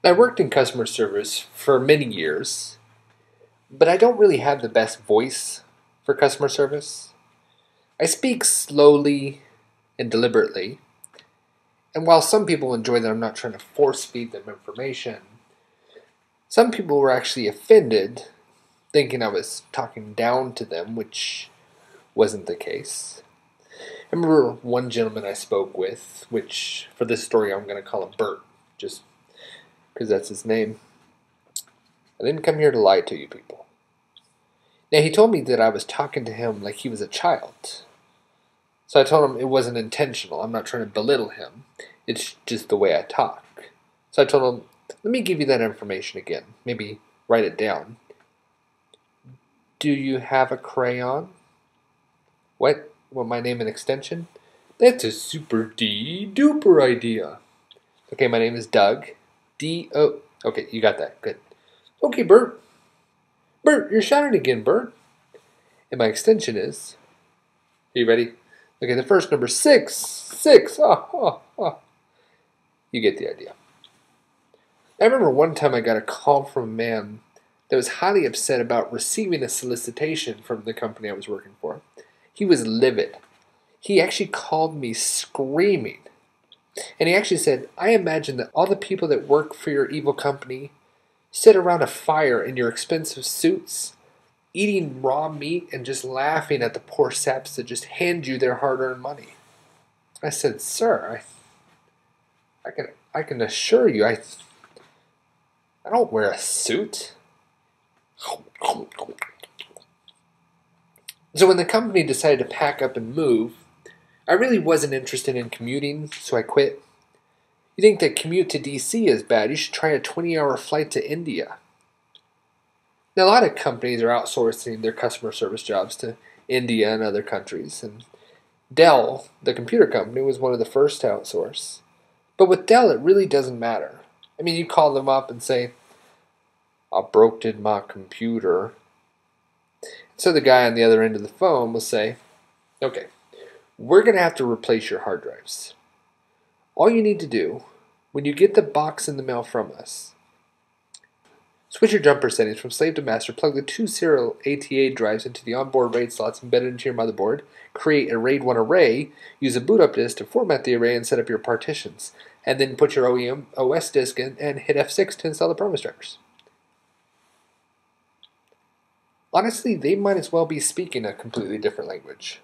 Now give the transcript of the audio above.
I worked in customer service for many years, but I don't really have the best voice for customer service. I speak slowly and deliberately, and while some people enjoy that I'm not trying to force feed them information, some people were actually offended, thinking I was talking down to them, which wasn't the case. I remember one gentleman I spoke with, which for this story I'm going to call him Bert, just because that's his name. I didn't come here to lie to you people. Now, he told me that I was talking to him like he was a child. So I told him it wasn't intentional. I'm not trying to belittle him. It's just the way I talk. So I told him, let me give you that information again. Maybe write it down. Do you have a crayon? What? Want my name and extension? That's a super duper idea. Okay, my name is Doug. D-O. Okay, you got that. Good. Okay, Bert. Bert, you're shouting again, Bert. And my extension is. Are you ready? Okay, the first number, 6. 6. Oh, oh, oh. You get the idea. I remember one time I got a call from a man that was highly upset about receiving a solicitation from the company I was working for. He was livid. He actually called me screaming. And he actually said, I imagine that all the people that work for your evil company sit around a fire in your expensive suits, eating raw meat and just laughing at the poor saps that just hand you their hard-earned money. I said, sir, I can assure you, I don't wear a suit. So when the company decided to pack up and move, I really wasn't interested in commuting, so I quit. You think the commute to DC is bad? You should try a 20-hour flight to India. Now, a lot of companies are outsourcing their customer service jobs to India and other countries, and Dell, the computer company, was one of the first to outsource. But with Dell, it really doesn't matter. I mean, you call them up and say, I broke my computer. So the guy on the other end of the phone will say, okay, we're going to have to replace your hard drives. All you need to do, when you get the box in the mail from us, switch your jumper settings from slave to master, plug the 2 serial ATA drives into the onboard RAID slots embedded into your motherboard, create a RAID 1 array, use a boot up disk to format the array and set up your partitions, and then put your OEM OS disk in and hit F6 to install the promise drivers. Honestly, they might as well be speaking a completely different language.